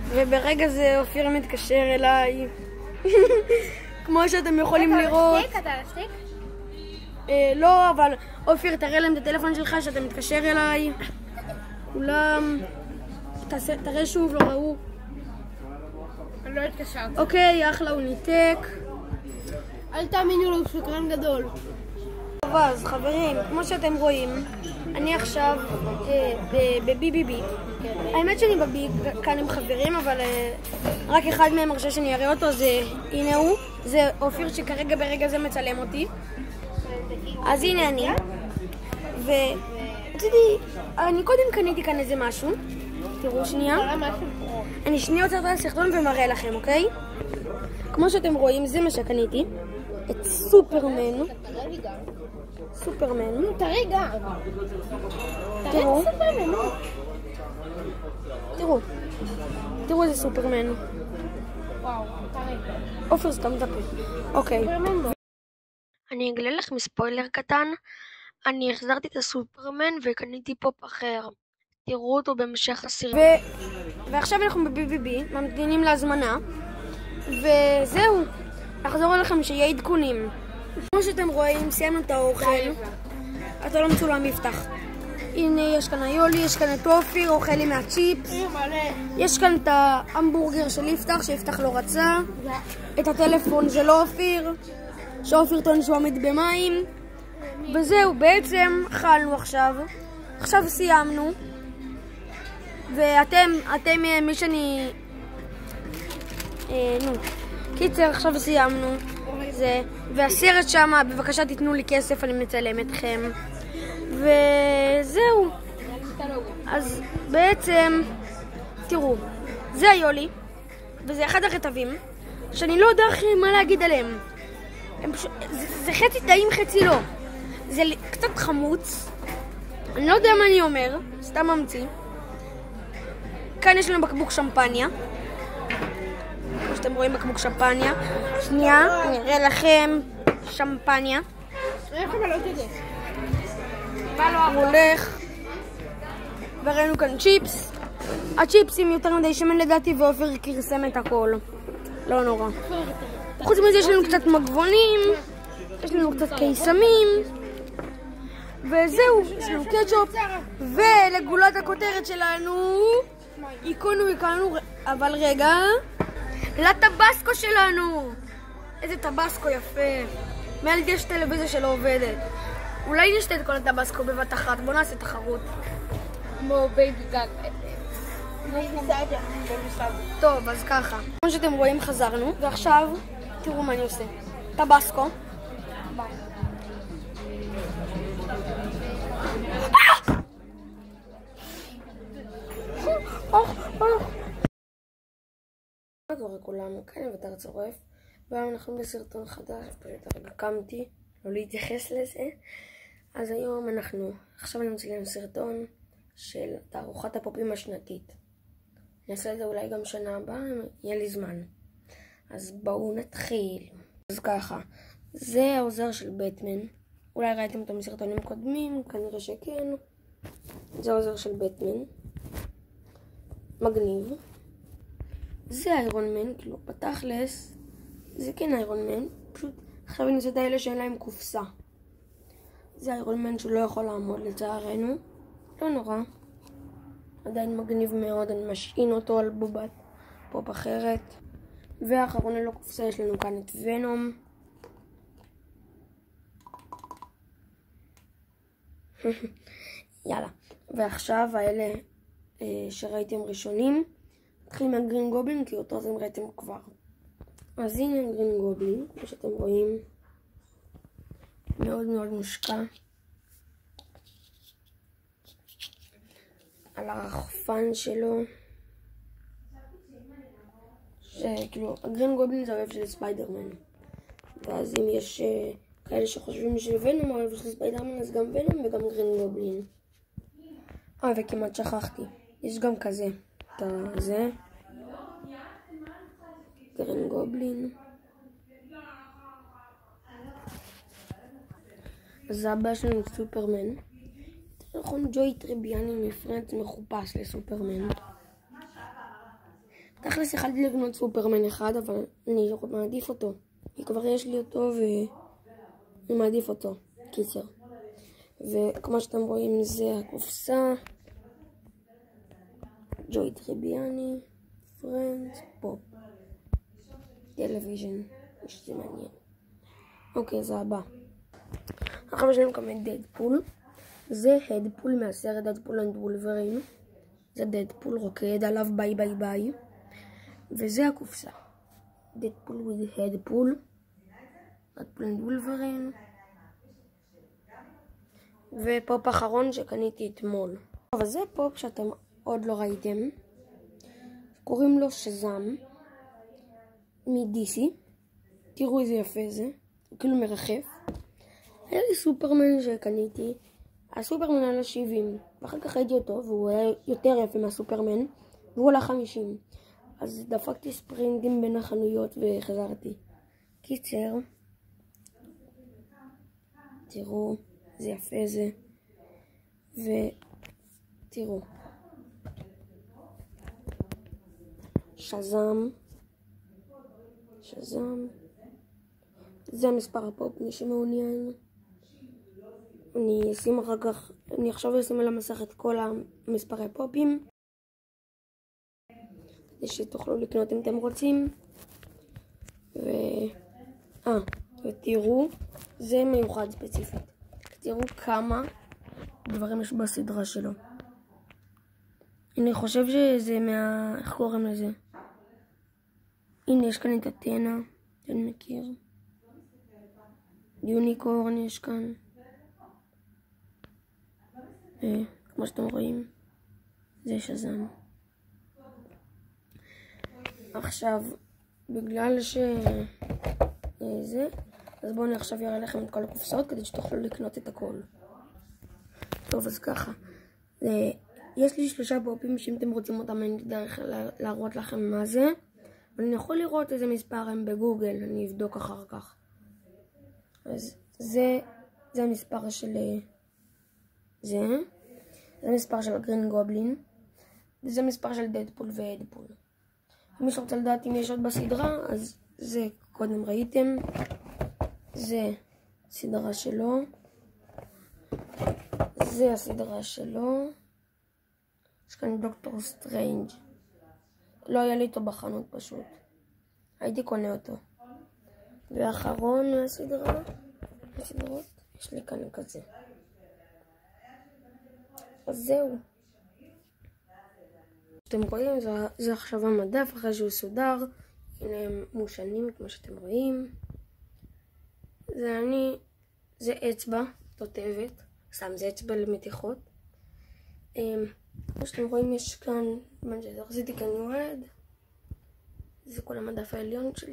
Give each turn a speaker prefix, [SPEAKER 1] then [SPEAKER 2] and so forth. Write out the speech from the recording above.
[SPEAKER 1] וברגע זה אופיר מתקשר אליי. כמו שאתם יכולים לראות.
[SPEAKER 2] אתה על השתיק?
[SPEAKER 1] לא, אבל אופיר, תראה להם את הטלפון שלך שאתה מתקשר אליי. כולם. תראה שוב, לא ראו.
[SPEAKER 2] אני לא התקשרתי.
[SPEAKER 1] אוקיי, אחלה, הוא ניתק.
[SPEAKER 2] אל תאמינו לו, הוא שקרן גדול.
[SPEAKER 1] טוב, אז חברים, כמו שאתם רואים, אני עכשיו בבי. האמת שאני בבי כאן עם חברים, אבל רק אחד מהם מרשה שאני אראה אותו, זה הנה הוא. זה אופיר שכרגע ברגע זה מצלם אותי. אז הנה אני. ורציתי, אני קודם קניתי כאן איזה משהו. תראו שנייה. אני שנייה עוצרת על הסרטון ומראה לכם, אוקיי? כמו שאתם רואים, זה מה שקניתי. את סופרמן.
[SPEAKER 2] תראי גם.
[SPEAKER 1] תראו. תראו איזה סופרמן.
[SPEAKER 2] וואו, תראי.
[SPEAKER 1] אופר סתם דפה. אוקיי. אני אגלה לכם ספוילר קטן. אני החזרתי את הסופרמן וקניתי פופ אחר. תראו אותו במשך הסרטון. ועכשיו אנחנו בבי, ממתינים להזמנה. וזהו. אחזור אליכם שיהיה עדכונים. כמו שאתם רואים, סיימנו את האוכל. אתה לא מצולם יפתח. הנה, יש כאן היולי, יש כאן את אופיר, אוכל לי מהצ'יפס. יש כאן את ההמבורגר של יפתח, שיפתח לא רצה. את הטלפון של אופיר, שאופיר טוען שהוא עמיד במים. וזהו, בעצם אכלנו עכשיו. עכשיו סיימנו. ואתם, מי שאני... קיצר, עכשיו סיימנו. זה, והסרט שמה, בבקשה תיתנו לי כסף, אני מצלם אתכם. וזהו. אז בעצם, תראו, זה היולי, וזה אחד הכתבים, שאני לא יודע מה להגיד עליהם. זה חצי טעים, חצי לא. זה קצת חמוץ. אני לא יודע מה אני אומר, סתם ממציא. כאן יש לנו בקבוק שמפניה. כמו שאתם רואים, בקבוק שמפניה. שנייה, אני אראה לכם שמפניה. הוא הולך. וראינו כאן צ'יפס. הצ'יפסים יותר מדי שמן לדעתי, ואופיר קרסם את הכל. לא נורא. חוץ מזה יש לנו קצת מגבונים, יש לנו קצת קיסמים, וזהו, יש לנו קטשופ. ולגולת הכותרת שלנו, עיקנו, אבל רגע, לטבסקו שלנו. איזה טבסקו יפה. מעל יש טלוויזיה שלא עובדת. אולי נשתה את כל הטבסקו בבת אחת, בוא נעשה תחרות.
[SPEAKER 2] כמו בייבי גג.
[SPEAKER 1] טוב, אז ככה. כמו שאתם רואים, חזרנו, ועכשיו תראו מה אני עושה. טבסקו. מה קורה כולם? כאן אביתר צורף, והיום אנחנו בסרטון חדש, פשוט הרגע קמתי, לא להתייחס לזה. אז היום עכשיו אני מצלם סרטון של תערוכת הפופים השנתית. אני אעשה את זה אולי גם שנה הבאה, יהיה לי זמן. אז בואו נתחיל. אז ככה, זה העוזר של בטמן. אולי ראיתם אותו מסרטונים קודמים, כנראה שכן. זה העוזר של בטמן. מגניב. זה איירון מן, כאילו בתכלס, זה כן איירון מן. פשוט עכשיו אני עושה את האלה שאין להם קופסה. זה איירון מן שלא יכול לעמוד לצערנו. לא נורא. עדיין מגניב מאוד, אני משעין אותו על בובת פופ אחרת. ואחרון ללא קופסה יש לנו כאן את ונום. יאללה. ועכשיו האלה שראיתם ראשונים. נתחיל מהגרין גובלין, כי אותו אתם ראיתם כבר. אז הנה הגרין גובלין, כמו שאתם רואים. מאוד מאוד מושקע. על הרחפן שלו. שכאילו, הגרין גובלין זה האוהב של ספיידרמן. ואז אם יש כאלה שחושבים שוונום האוהב של ספיידרמן, אז גם ונום וגם גרין גובלין. וכמעט שכחתי. יש גם כזה. את זה. גרין גובלין. אז הבא שלנו סופרמן. נכון, ג'וי טריביאני מפרנץ מחופש לסופרמן. תכלס יכלתי לקנות סופרמן אחד, אבל אני מעדיף אותו. כי כבר יש לי אותו ואני מעדיף אותו. קיצר. וכמו שאתם רואים זה הקופסה. ג'וי טריביאני, פרנדס, פופ. טלוויז'ן. שזה מעניין. אוקיי, זה הבא. עכשיו יש לנו גם את דדפול. זה הדפול מהסרט דדפול אנד וולברין. זה דדפול רוקד עליו ביי ביי ביי. וזה הקופסה. דדפול with הדפול. דדפול אנד וולברין. ופופ אחרון שקניתי אתמול. אבל זה פופ שאתם עוד לא ראיתם. קוראים לו שזם. מ-DC. תראו איזה יפה זה. הוא כאילו מרחף. היה לי סופרמן שקניתי. הסופרמן עלה 70. ואחר כך ראיתי אותו והוא היה יותר יפה מהסופרמן. והוא עלה 50. אז דפקתי ספרינטים בין החנויות וחזרתי. קיצר. תראו. זה יפה זה. ותראו. שזם. זה מספר הפופ, מי שמעוניין. אני אשים אחר כך, אני עכשיו אשים על המסך את כל המספרי פופים. כדי שתוכלו לקנות אם אתם רוצים. ותראו, זה מיוחד ספציפית. תראו כמה דברים יש בסדרה שלו. אני חושב שזה איך קוראים לזה? הנה יש כאן את אתנה, אתם מכיר? יוניקורן יש כאן. כמו שאתם רואים, זה שזם. עכשיו, בגלל זה, אז בואו אני עכשיו אראה לכם את כל הקופסאות כדי שתוכלו לקנות את הכל. טוב, אז ככה. יש לי 3 פופים שאם אתם רוצים אותם אין לי דרך להראות לכם מה זה. אבל אני יכול לראות איזה מספר הם בגוגל, אני אבדוק אחר כך. אז זה המספר של זה המספר של הגרין גובלין. וזה מספר של דדפול והדפול. מי שרוצה לדעת אם יש עוד בסדרה, אז זה קודם ראיתם. זה סדרה שלו. זה הסדרה שלו. יש כאן דוקטור סטרנג'. לא היה לי אותו בחנות פשוט. הייתי קונה אותו. ואחרון מהסדרות, יש לי כאן כזה. אז זהו. אתם רואים, זה עכשיו המדף אחרי שהוא סודר. הנה הם מושנים כמו שאתם רואים. זה אצבע תותבת. סתם זה אצבע למתיחות. כמו שאתם רואים יש כאן, רציתי כאן יורד. זה כל המדף העליון שלי.